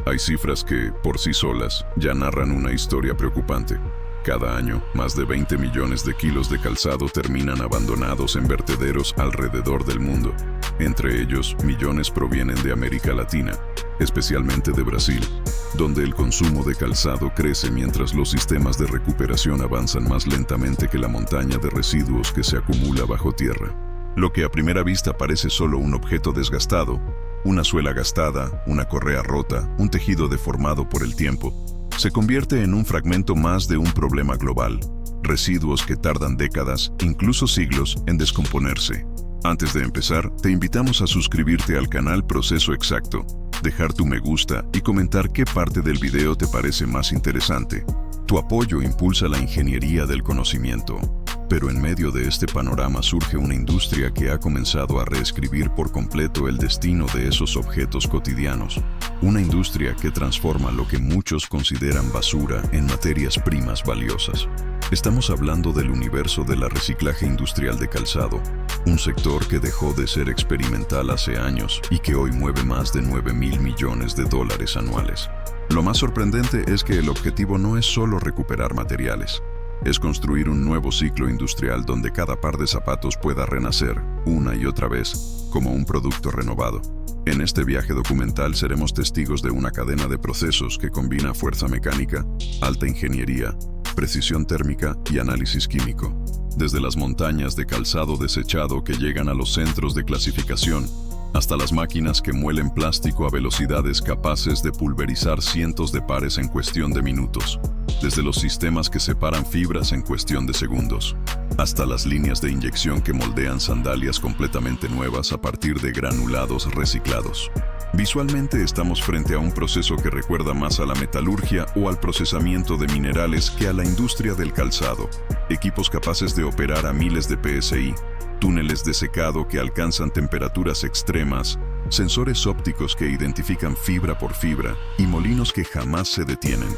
Hay cifras que, por sí solas, ya narran una historia preocupante. Cada año, más de 20 millones de kilos de calzado terminan abandonados en vertederos alrededor del mundo. Entre ellos, millones provienen de América Latina, especialmente de Brasil, donde el consumo de calzado crece mientras los sistemas de recuperación avanzan más lentamente que la montaña de residuos que se acumula bajo tierra. Lo que a primera vista parece solo un objeto desgastado, una suela gastada, una correa rota, un tejido deformado por el tiempo, se convierte en un fragmento más de un problema global, residuos que tardan décadas, incluso siglos, en descomponerse. Antes de empezar, te invitamos a suscribirte al canal Proceso Exacto, dejar tu me gusta y comentar qué parte del video te parece más interesante. Tu apoyo impulsa la ingeniería del conocimiento. Pero en medio de este panorama surge una industria que ha comenzado a reescribir por completo el destino de esos objetos cotidianos. Una industria que transforma lo que muchos consideran basura en materias primas valiosas. Estamos hablando del universo de la reciclaje industrial de calzado, un sector que dejó de ser experimental hace años y que hoy mueve más de 9.000 millones de dólares anuales. Lo más sorprendente es que el objetivo no es solo recuperar materiales. Es construir un nuevo ciclo industrial donde cada par de zapatos pueda renacer, una y otra vez, como un producto renovado. En este viaje documental seremos testigos de una cadena de procesos que combina fuerza mecánica, alta ingeniería, precisión térmica y análisis químico. Desde las montañas de calzado desechado que llegan a los centros de clasificación, hasta las máquinas que muelen plástico a velocidades capaces de pulverizar cientos de pares en cuestión de minutos, desde los sistemas que separan fibras en cuestión de segundos, hasta las líneas de inyección que moldean sandalias completamente nuevas a partir de granulados reciclados. Visualmente estamos frente a un proceso que recuerda más a la metalurgia o al procesamiento de minerales que a la industria del calzado. Equipos capaces de operar a miles de PSI, túneles de secado que alcanzan temperaturas extremas, sensores ópticos que identifican fibra por fibra y molinos que jamás se detienen.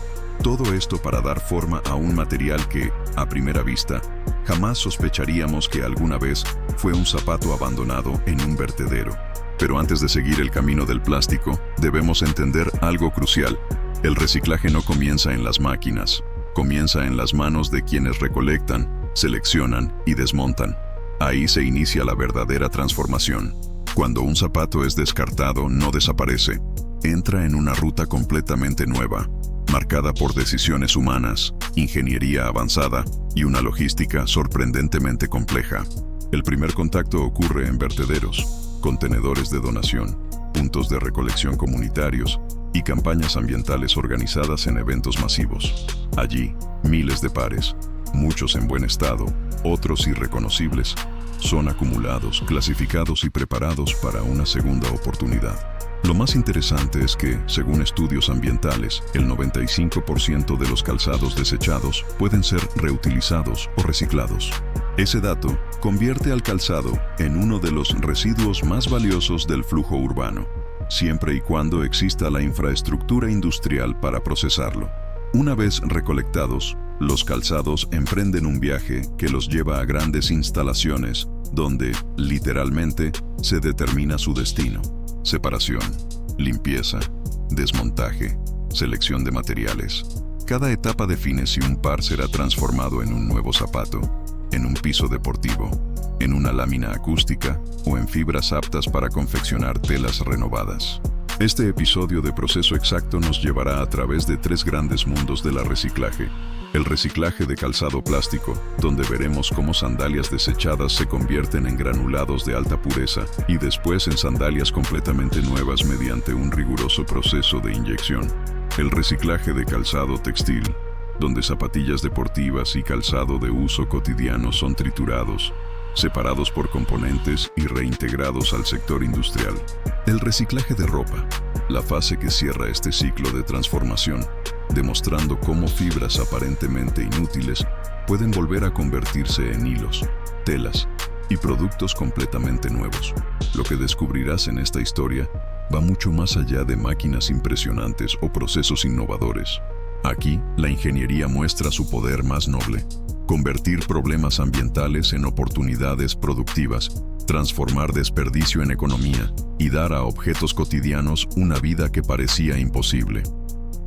Todo esto para dar forma a un material que, a primera vista, jamás sospecharíamos que alguna vez fue un zapato abandonado en un vertedero. Pero antes de seguir el camino del plástico, debemos entender algo crucial. El reciclaje no comienza en las máquinas, comienza en las manos de quienes recolectan, seleccionan y desmontan. Ahí se inicia la verdadera transformación. Cuando un zapato es descartado, no desaparece. Entra en una ruta completamente nueva, marcada por decisiones humanas, ingeniería avanzada y una logística sorprendentemente compleja. El primer contacto ocurre en vertederos, contenedores de donación, puntos de recolección comunitarios y campañas ambientales organizadas en eventos masivos. Allí, miles de pares, muchos en buen estado, otros irreconocibles, son acumulados, clasificados y preparados para una segunda oportunidad. Lo más interesante es que, según estudios ambientales, el 95% de los calzados desechados pueden ser reutilizados o reciclados. Ese dato convierte al calzado en uno de los residuos más valiosos del flujo urbano, siempre y cuando exista la infraestructura industrial para procesarlo. Una vez recolectados, los calzados emprenden un viaje que los lleva a grandes instalaciones donde, literalmente, se determina su destino. Separación, limpieza, desmontaje, selección de materiales. Cada etapa define si un par será transformado en un nuevo zapato, en un piso deportivo, en una lámina acústica o en fibras aptas para confeccionar telas renovadas. Este episodio de Proceso Exacto nos llevará a través de tres grandes mundos de la reciclaje. El reciclaje de calzado plástico, donde veremos cómo sandalias desechadas se convierten en granulados de alta pureza y después en sandalias completamente nuevas mediante un riguroso proceso de inyección. El reciclaje de calzado textil, donde zapatillas deportivas y calzado de uso cotidiano son triturados, separados por componentes y reintegrados al sector industrial. El reciclaje de ropa, la fase que cierra este ciclo de transformación, demostrando cómo fibras aparentemente inútiles pueden volver a convertirse en hilos, telas y productos completamente nuevos. Lo que descubrirás en esta historia va mucho más allá de máquinas impresionantes o procesos innovadores. Aquí, la ingeniería muestra su poder más noble: convertir problemas ambientales en oportunidades productivas, transformar desperdicio en economía y dar a objetos cotidianos una vida que parecía imposible.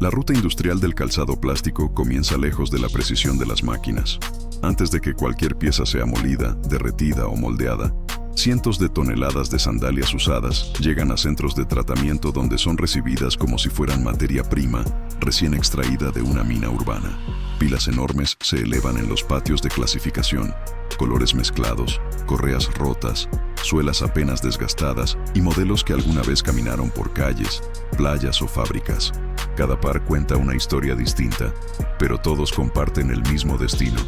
La ruta industrial del calzado plástico comienza lejos de la precisión de las máquinas. Antes de que cualquier pieza sea molida, derretida o moldeada, cientos de toneladas de sandalias usadas llegan a centros de tratamiento donde son recibidas como si fueran materia prima recién extraída de una mina urbana. Pilas enormes se elevan en los patios de clasificación, colores mezclados, correas rotas, suelas apenas desgastadas y modelos que alguna vez caminaron por calles, playas o fábricas. Cada par cuenta una historia distinta, pero todos comparten el mismo destino: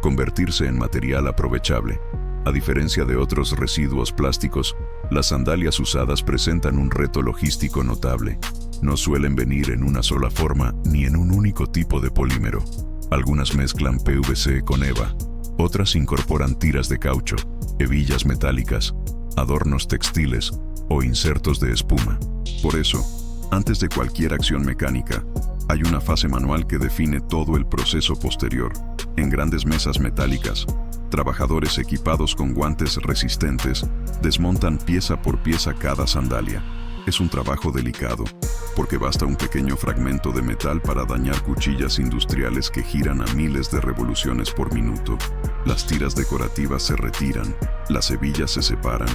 convertirse en material aprovechable. A diferencia de otros residuos plásticos, las sandalias usadas presentan un reto logístico notable. No suelen venir en una sola forma ni en un único tipo de polímero. Algunas mezclan PVC con EVA, otras incorporan tiras de caucho, hebillas metálicas, adornos textiles o insertos de espuma. Por eso, antes de cualquier acción mecánica, hay una fase manual que define todo el proceso posterior. En grandes mesas metálicas, trabajadores equipados con guantes resistentes desmontan pieza por pieza cada sandalia. Es un trabajo delicado, porque basta un pequeño fragmento de metal para dañar cuchillas industriales que giran a miles de revoluciones por minuto. Las tiras decorativas se retiran, las hebillas se separan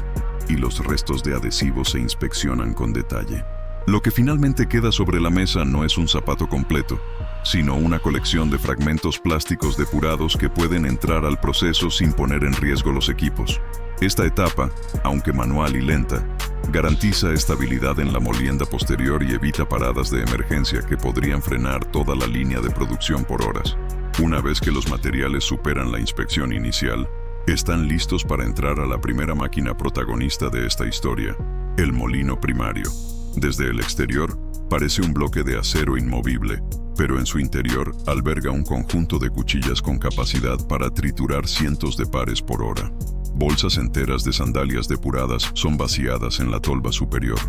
y los restos de adhesivos se inspeccionan con detalle. Lo que finalmente queda sobre la mesa no es un zapato completo, sino una colección de fragmentos plásticos depurados que pueden entrar al proceso sin poner en riesgo los equipos. Esta etapa, aunque manual y lenta, garantiza estabilidad en la molienda posterior y evita paradas de emergencia que podrían frenar toda la línea de producción por horas. Una vez que los materiales superan la inspección inicial, están listos para entrar a la primera máquina protagonista de esta historia, el molino primario. Desde el exterior, parece un bloque de acero inmovible, pero en su interior alberga un conjunto de cuchillas con capacidad para triturar cientos de pares por hora. Bolsas enteras de sandalias depuradas son vaciadas en la tolva superior.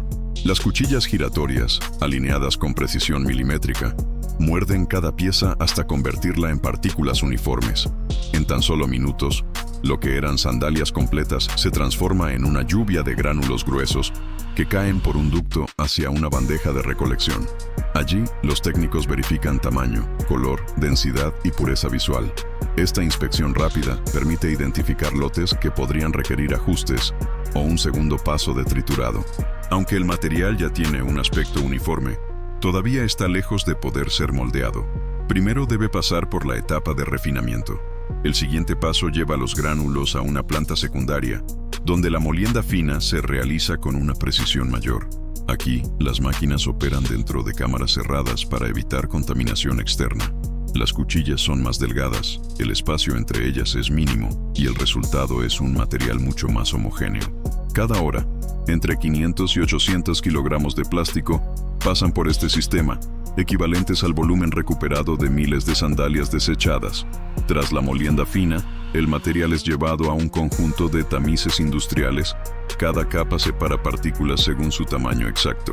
Las cuchillas giratorias, alineadas con precisión milimétrica, muerden cada pieza hasta convertirla en partículas uniformes. En tan solo minutos, lo que eran sandalias completas se transforma en una lluvia de gránulos gruesos que caen por un ducto hacia una bandeja de recolección. Allí, los técnicos verifican tamaño, color, densidad y pureza visual. Esta inspección rápida permite identificar lotes que podrían requerir ajustes o un segundo paso de triturado. Aunque el material ya tiene un aspecto uniforme, todavía está lejos de poder ser moldeado. Primero debe pasar por la etapa de refinamiento. El siguiente paso lleva los gránulos a una planta secundaria, donde la molienda fina se realiza con una precisión mayor. Aquí, las máquinas operan dentro de cámaras cerradas para evitar contaminación externa. Las cuchillas son más delgadas, el espacio entre ellas es mínimo y el resultado es un material mucho más homogéneo. Cada hora, entre 500 y 800 kilogramos de plástico pasan por este sistema, equivalentes al volumen recuperado de miles de sandalias desechadas. Tras la molienda fina, el material es llevado a un conjunto de tamices industriales. Cada capa separa partículas según su tamaño exacto.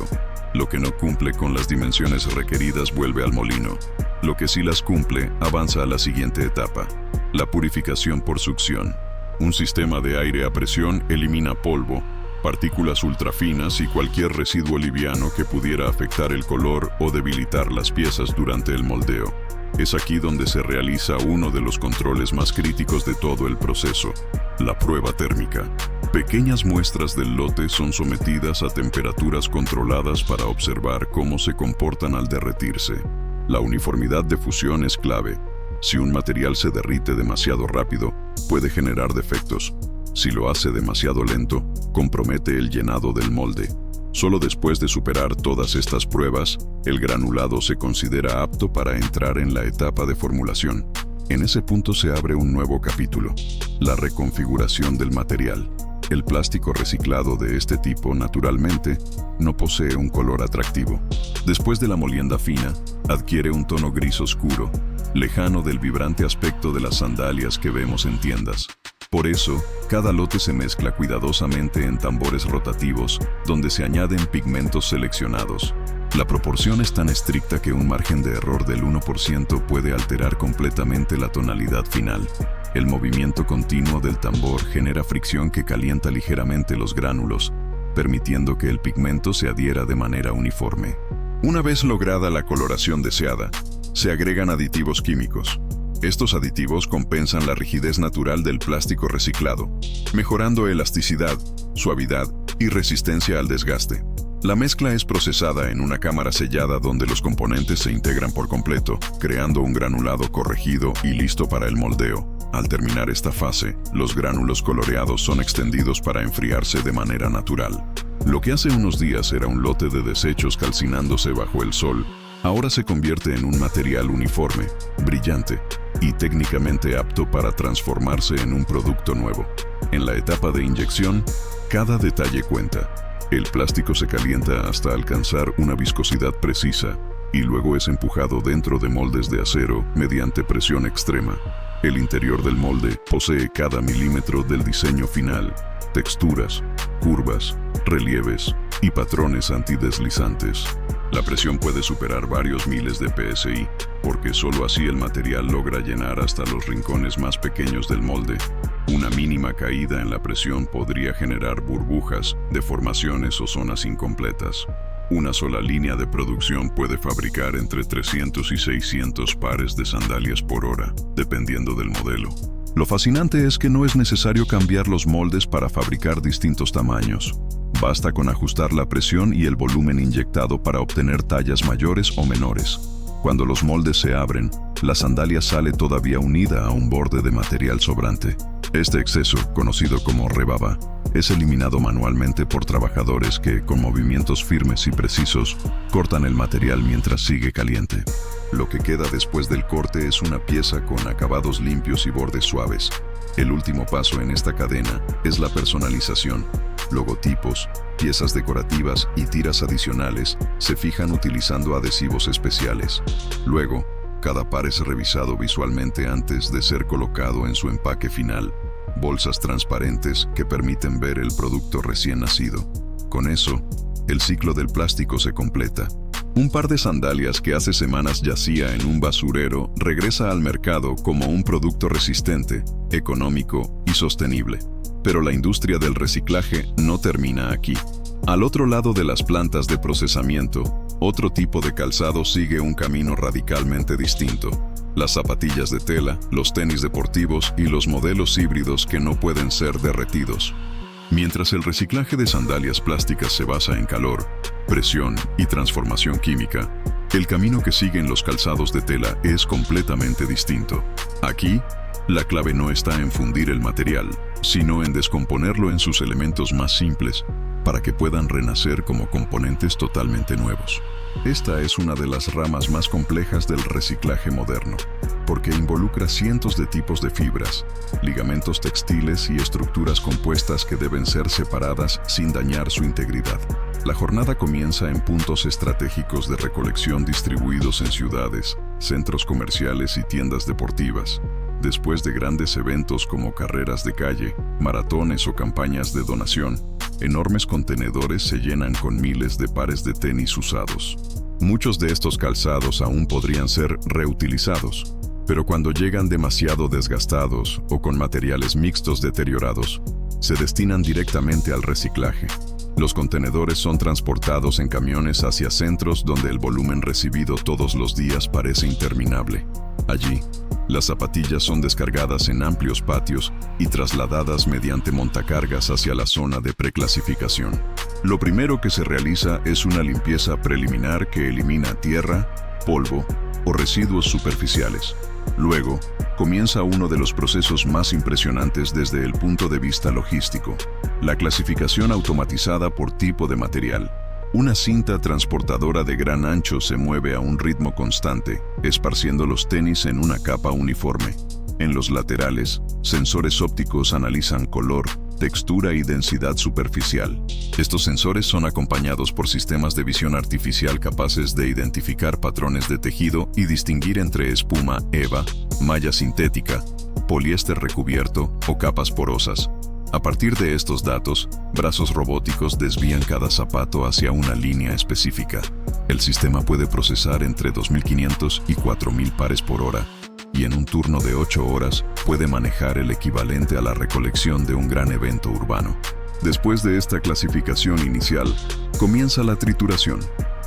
Lo que no cumple con las dimensiones requeridas vuelve al molino. Lo que sí las cumple avanza a la siguiente etapa, la purificación por succión. Un sistema de aire a presión elimina polvo, partículas ultrafinas y cualquier residuo liviano que pudiera afectar el color o debilitar las piezas durante el moldeo. Es aquí donde se realiza uno de los controles más críticos de todo el proceso, la prueba térmica. Pequeñas muestras del lote son sometidas a temperaturas controladas para observar cómo se comportan al derretirse. La uniformidad de fusión es clave. Si un material se derrite demasiado rápido, puede generar defectos. Si lo hace demasiado lento, compromete el llenado del molde. Solo después de superar todas estas pruebas, el granulado se considera apto para entrar en la etapa de formulación. En ese punto se abre un nuevo capítulo, la reconfiguración del material. El plástico reciclado de este tipo, naturalmente, no posee un color atractivo. Después de la molienda fina, adquiere un tono gris oscuro, lejano del vibrante aspecto de las sandalias que vemos en tiendas. Por eso, cada lote se mezcla cuidadosamente en tambores rotativos, donde se añaden pigmentos seleccionados. La proporción es tan estricta que un margen de error del 1% puede alterar completamente la tonalidad final. El movimiento continuo del tambor genera fricción que calienta ligeramente los gránulos, permitiendo que el pigmento se adhiera de manera uniforme. Una vez lograda la coloración deseada, se agregan aditivos químicos. Estos aditivos compensan la rigidez natural del plástico reciclado, mejorando elasticidad, suavidad y resistencia al desgaste. La mezcla es procesada en una cámara sellada donde los componentes se integran por completo, creando un granulado corregido y listo para el moldeo. Al terminar esta fase, los gránulos coloreados son extendidos para enfriarse de manera natural. Lo que hace unos días era un lote de desechos calcinándose bajo el sol, ahora se convierte en un material uniforme, brillante y técnicamente apto para transformarse en un producto nuevo. En la etapa de inyección, cada detalle cuenta. El plástico se calienta hasta alcanzar una viscosidad precisa y luego es empujado dentro de moldes de acero mediante presión extrema. El interior del molde posee cada milímetro del diseño final, texturas, curvas, relieves y patrones antideslizantes. La presión puede superar varios miles de PSI, porque solo así el material logra llenar hasta los rincones más pequeños del molde. Una mínima caída en la presión podría generar burbujas, deformaciones o zonas incompletas. Una sola línea de producción puede fabricar entre 300 y 600 pares de sandalias por hora, dependiendo del modelo. Lo fascinante es que no es necesario cambiar los moldes para fabricar distintos tamaños. Basta con ajustar la presión y el volumen inyectado para obtener tallas mayores o menores. Cuando los moldes se abren, la sandalia sale todavía unida a un borde de material sobrante. Este exceso, conocido como rebaba, es eliminado manualmente por trabajadores que, con movimientos firmes y precisos, cortan el material mientras sigue caliente. Lo que queda después del corte es una pieza con acabados limpios y bordes suaves. El último paso en esta cadena es la personalización. Logotipos, piezas decorativas y tiras adicionales se fijan utilizando adhesivos especiales. Luego, cada par es revisado visualmente antes de ser colocado en su empaque final. Bolsas transparentes que permiten ver el producto recién nacido. Con eso, el ciclo del plástico se completa. Un par de sandalias que hace semanas yacía en un basurero regresa al mercado como un producto resistente, económico y sostenible. Pero la industria del reciclaje no termina aquí. Al otro lado de las plantas de procesamiento, otro tipo de calzado sigue un camino radicalmente distinto. Las zapatillas de tela, los tenis deportivos y los modelos híbridos que no pueden ser derretidos. Mientras el reciclaje de sandalias plásticas se basa en calor, presión y transformación química, el camino que siguen los calzados de tela es completamente distinto. Aquí, la clave no está en fundir el material, sino en descomponerlo en sus elementos más simples, para que puedan renacer como componentes totalmente nuevos. Esta es una de las ramas más complejas del reciclaje moderno, porque involucra cientos de tipos de fibras, ligamentos textiles y estructuras compuestas que deben ser separadas sin dañar su integridad. La jornada comienza en puntos estratégicos de recolección distribuidos en ciudades, centros comerciales y tiendas deportivas. Después de grandes eventos como carreras de calle, maratones o campañas de donación, enormes contenedores se llenan con miles de pares de tenis usados. Muchos de estos calzados aún podrían ser reutilizados, pero cuando llegan demasiado desgastados o con materiales mixtos deteriorados, se destinan directamente al reciclaje. Los contenedores son transportados en camiones hacia centros donde el volumen recibido todos los días parece interminable. Allí, las zapatillas son descargadas en amplios patios y trasladadas mediante montacargas hacia la zona de preclasificación. Lo primero que se realiza es una limpieza preliminar que elimina tierra, polvo o residuos superficiales. Luego, comienza uno de los procesos más impresionantes desde el punto de vista logístico: la clasificación automatizada por tipo de material. Una cinta transportadora de gran ancho se mueve a un ritmo constante, esparciendo los tenis en una capa uniforme. En los laterales, sensores ópticos analizan color, textura y densidad superficial. Estos sensores son acompañados por sistemas de visión artificial capaces de identificar patrones de tejido y distinguir entre espuma, EVA, malla sintética, poliéster recubierto o capas porosas. A partir de estos datos, brazos robóticos desvían cada zapato hacia una línea específica. El sistema puede procesar entre 2.500 y 4.000 pares por hora, y en un turno de 8 horas puede manejar el equivalente a la recolección de un gran evento urbano. Después de esta clasificación inicial, comienza la trituración.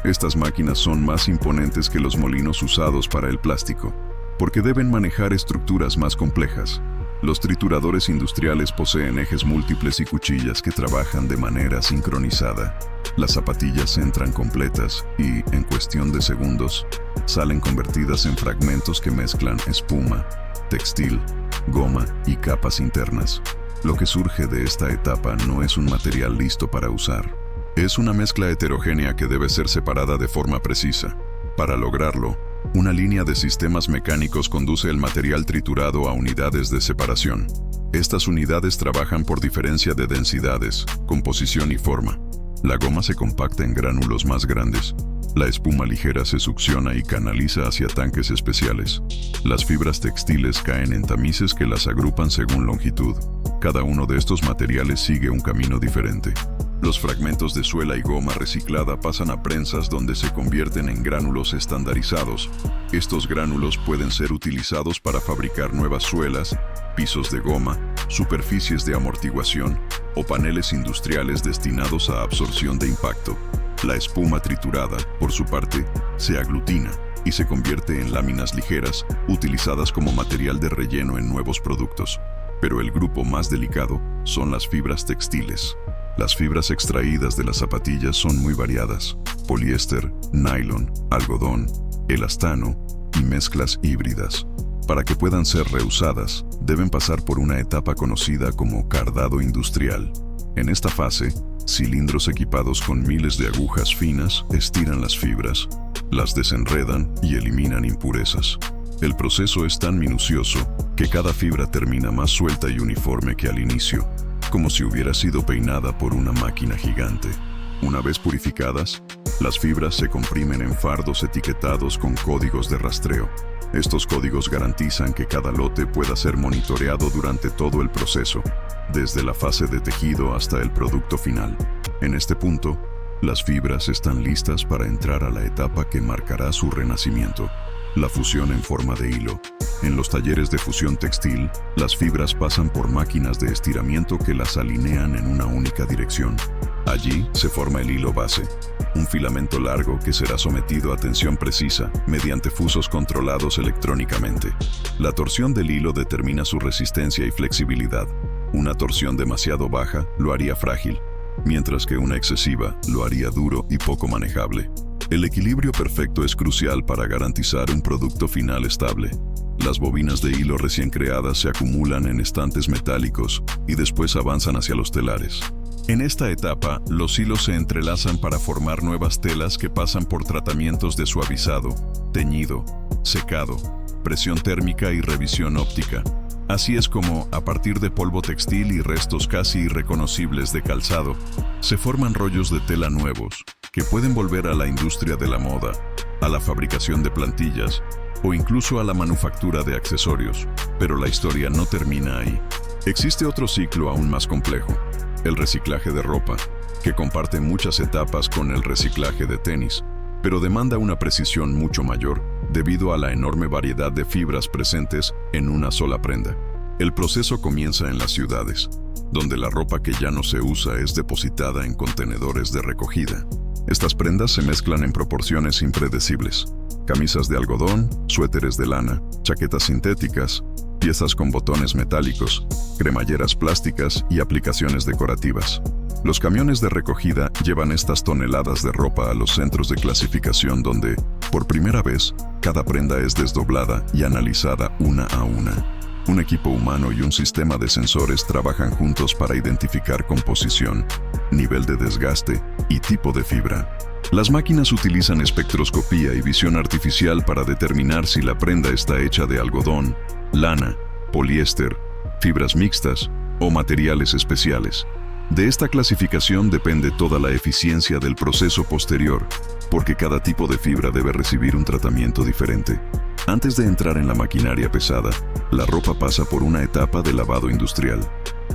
Estas máquinas son más imponentes que los molinos usados para el plástico, porque deben manejar estructuras más complejas. Los trituradores industriales poseen ejes múltiples y cuchillas que trabajan de manera sincronizada. Las zapatillas entran completas y, en cuestión de segundos, salen convertidas en fragmentos que mezclan espuma, textil, goma y capas internas. Lo que surge de esta etapa no es un material listo para usar. Es una mezcla heterogénea que debe ser separada de forma precisa. Para lograrlo, una línea de sistemas mecánicos conduce el material triturado a unidades de separación. Estas unidades trabajan por diferencia de densidades, composición y forma. La goma se compacta en gránulos más grandes. La espuma ligera se succiona y canaliza hacia tanques especiales. Las fibras textiles caen en tamices que las agrupan según longitud. Cada uno de estos materiales sigue un camino diferente. Los fragmentos de suela y goma reciclada pasan a prensas donde se convierten en gránulos estandarizados. Estos gránulos pueden ser utilizados para fabricar nuevas suelas, pisos de goma, superficies de amortiguación o paneles industriales destinados a absorción de impacto. La espuma triturada, por su parte, se aglutina y se convierte en láminas ligeras, utilizadas como material de relleno en nuevos productos. Pero el grupo más delicado son las fibras textiles. Las fibras extraídas de las zapatillas son muy variadas: poliéster, nylon, algodón, elastano y mezclas híbridas. Para que puedan ser reusadas, deben pasar por una etapa conocida como cardado industrial. En esta fase, cilindros equipados con miles de agujas finas estiran las fibras, las desenredan y eliminan impurezas. El proceso es tan minucioso que cada fibra termina más suelta y uniforme que al inicio, como si hubiera sido peinada por una máquina gigante. Una vez purificadas, las fibras se comprimen en fardos etiquetados con códigos de rastreo. Estos códigos garantizan que cada lote pueda ser monitoreado durante todo el proceso, desde la fase de tejido hasta el producto final. En este punto, las fibras están listas para entrar a la etapa que marcará su renacimiento: la fusión en forma de hilo. En los talleres de fusión textil, las fibras pasan por máquinas de estiramiento que las alinean en una única dirección. Allí se forma el hilo base, un filamento largo que será sometido a tensión precisa mediante fusos controlados electrónicamente. La torsión del hilo determina su resistencia y flexibilidad. Una torsión demasiado baja lo haría frágil, mientras que una excesiva lo haría duro y poco manejable. El equilibrio perfecto es crucial para garantizar un producto final estable. Las bobinas de hilo recién creadas se acumulan en estantes metálicos y después avanzan hacia los telares. En esta etapa, los hilos se entrelazan para formar nuevas telas que pasan por tratamientos de suavizado, teñido, secado, presión térmica y revisión óptica. Así es como, a partir de polvo textil y restos casi irreconocibles de calzado, se forman rollos de tela nuevos, que pueden volver a la industria de la moda, a la fabricación de plantillas o incluso a la manufactura de accesorios. Pero la historia no termina ahí. Existe otro ciclo aún más complejo: el reciclaje de ropa, que comparte muchas etapas con el reciclaje de tenis, pero demanda una precisión mucho mayor debido a la enorme variedad de fibras presentes en una sola prenda. El proceso comienza en las ciudades, donde la ropa que ya no se usa es depositada en contenedores de recogida. Estas prendas se mezclan en proporciones impredecibles: camisas de algodón, suéteres de lana, chaquetas sintéticas, piezas con botones metálicos, cremalleras plásticas y aplicaciones decorativas. Los camiones de recogida llevan estas toneladas de ropa a los centros de clasificación donde, por primera vez, cada prenda es desdoblada y analizada una a una. Un equipo humano y un sistema de sensores trabajan juntos para identificar composición, nivel de desgaste y tipo de fibra. Las máquinas utilizan espectroscopía y visión artificial para determinar si la prenda está hecha de algodón, lana, poliéster, fibras mixtas o materiales especiales. De esta clasificación depende toda la eficiencia del proceso posterior, porque cada tipo de fibra debe recibir un tratamiento diferente. Antes de entrar en la maquinaria pesada, la ropa pasa por una etapa de lavado industrial.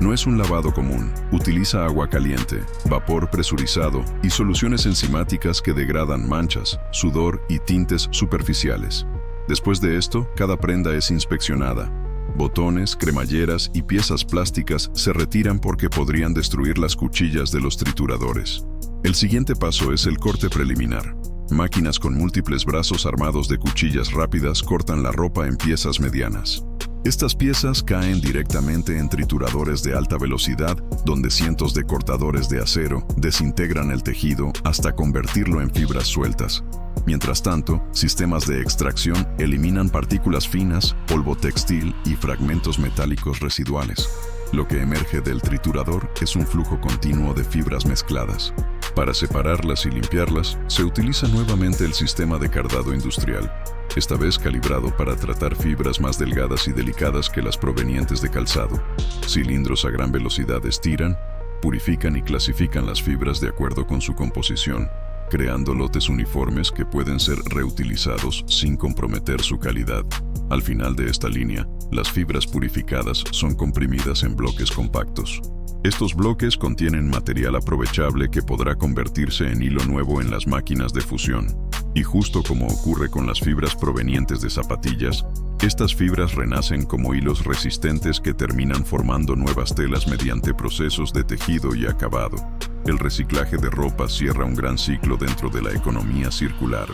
No es un lavado común, utiliza agua caliente, vapor presurizado y soluciones enzimáticas que degradan manchas, sudor y tintes superficiales. Después de esto, cada prenda es inspeccionada. Botones, cremalleras y piezas plásticas se retiran porque podrían destruir las cuchillas de los trituradores. El siguiente paso es el corte preliminar. Máquinas con múltiples brazos armados de cuchillas rápidas cortan la ropa en piezas medianas. Estas piezas caen directamente en trituradores de alta velocidad, donde cientos de cortadores de acero desintegran el tejido hasta convertirlo en fibras sueltas. Mientras tanto, sistemas de extracción eliminan partículas finas, polvo textil y fragmentos metálicos residuales. Lo que emerge del triturador es un flujo continuo de fibras mezcladas. Para separarlas y limpiarlas, se utiliza nuevamente el sistema de cardado industrial, esta vez calibrado para tratar fibras más delgadas y delicadas que las provenientes de calzado. Cilindros a gran velocidad estiran, purifican y clasifican las fibras de acuerdo con su composición, creando lotes uniformes que pueden ser reutilizados sin comprometer su calidad. Al final de esta línea, las fibras purificadas son comprimidas en bloques compactos. Estos bloques contienen material aprovechable que podrá convertirse en hilo nuevo en las máquinas de fusión. Y justo como ocurre con las fibras provenientes de zapatillas, estas fibras renacen como hilos resistentes que terminan formando nuevas telas mediante procesos de tejido y acabado. El reciclaje de ropa cierra un gran ciclo dentro de la economía circular.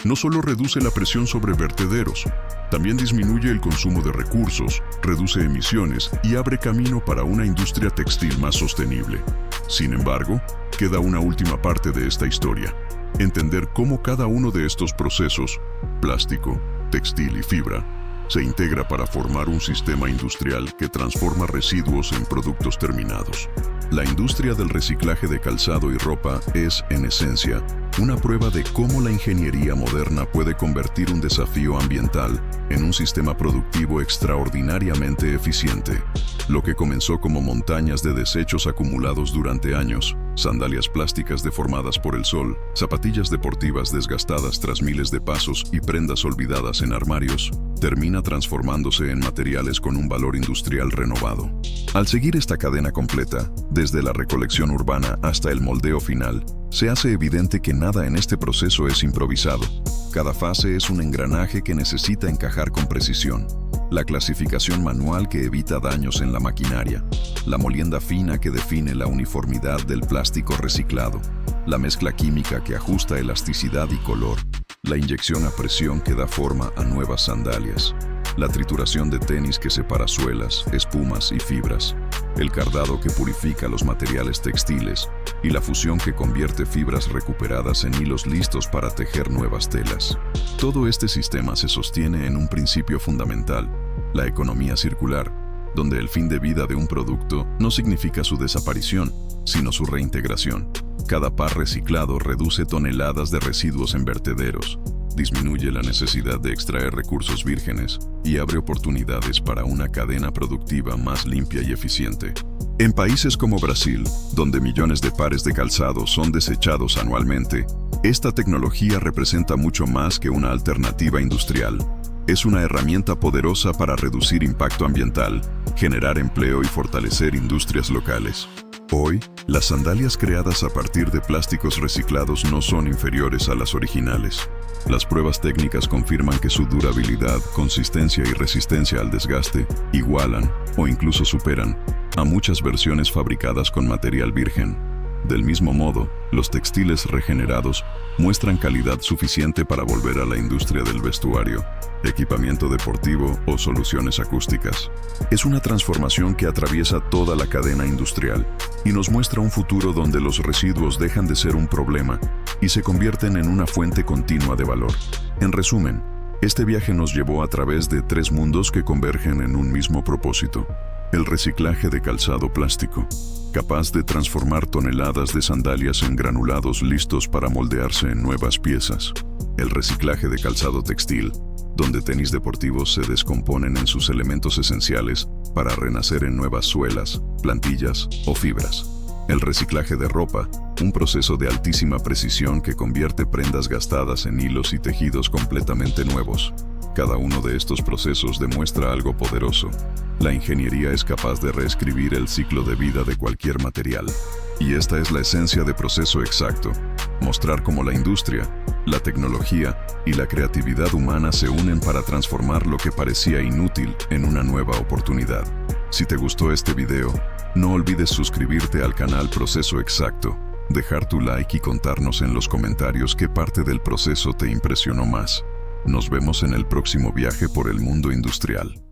No solo reduce la presión sobre vertederos, también disminuye el consumo de recursos, reduce emisiones y abre camino para una industria textil más sostenible. Sin embargo, queda una última parte de esta historia: entender cómo cada uno de estos procesos, plástico, textil y fibra, se integra para formar un sistema industrial que transforma residuos en productos terminados. La industria del reciclaje de calzado y ropa es, en esencia, una prueba de cómo la ingeniería moderna puede convertir un desafío ambiental en un sistema productivo extraordinariamente eficiente. Lo que comenzó como montañas de desechos acumulados durante años, sandalias plásticas deformadas por el sol, zapatillas deportivas desgastadas tras miles de pasos y prendas olvidadas en armarios, termina transformándose en materiales con un valor industrial renovado. Al seguir esta cadena completa, desde la recolección urbana hasta el moldeo final, se hace evidente que nada en este proceso es improvisado. Cada fase es un engranaje que necesita encajar con precisión. La clasificación manual que evita daños en la maquinaria, la molienda fina que define la uniformidad del plástico reciclado, la mezcla química que ajusta elasticidad y color, la inyección a presión que da forma a nuevas sandalias, la trituración de tenis que separa suelas, espumas y fibras, el cardado que purifica los materiales textiles y la fusión que convierte fibras recuperadas en hilos listos para tejer nuevas telas. Todo este sistema se sostiene en un principio fundamental: la economía circular, donde el fin de vida de un producto no significa su desaparición, sino su reintegración. Cada par reciclado reduce toneladas de residuos en vertederos, disminuye la necesidad de extraer recursos vírgenes y abre oportunidades para una cadena productiva más limpia y eficiente. En países como Brasil, donde millones de pares de calzado son desechados anualmente, esta tecnología representa mucho más que una alternativa industrial. Es una herramienta poderosa para reducir impacto ambiental, generar empleo y fortalecer industrias locales. Hoy, las sandalias creadas a partir de plásticos reciclados no son inferiores a las originales. Las pruebas técnicas confirman que su durabilidad, consistencia y resistencia al desgaste igualan o incluso superan a muchas versiones fabricadas con material virgen. Del mismo modo, los textiles regenerados muestran calidad suficiente para volver a la industria del vestuario, equipamiento deportivo o soluciones acústicas. Es una transformación que atraviesa toda la cadena industrial y nos muestra un futuro donde los residuos dejan de ser un problema y se convierten en una fuente continua de valor. En resumen, este viaje nos llevó a través de 3 mundos que convergen en un mismo propósito: el reciclaje de calzado plástico, capaz de transformar toneladas de sandalias en granulados listos para moldearse en nuevas piezas; el reciclaje de calzado textil, donde tenis deportivos se descomponen en sus elementos esenciales para renacer en nuevas suelas, plantillas o fibras; el reciclaje de ropa, un proceso de altísima precisión que convierte prendas gastadas en hilos y tejidos completamente nuevos. Cada uno de estos procesos demuestra algo poderoso: la ingeniería es capaz de reescribir el ciclo de vida de cualquier material. Y esta es la esencia de Proceso Exacto: mostrar cómo la industria, la tecnología y la creatividad humana se unen para transformar lo que parecía inútil en una nueva oportunidad. Si te gustó este video, no olvides suscribirte al canal Proceso Exacto, dejar tu like y contarnos en los comentarios qué parte del proceso te impresionó más. Nos vemos en el próximo viaje por el mundo industrial.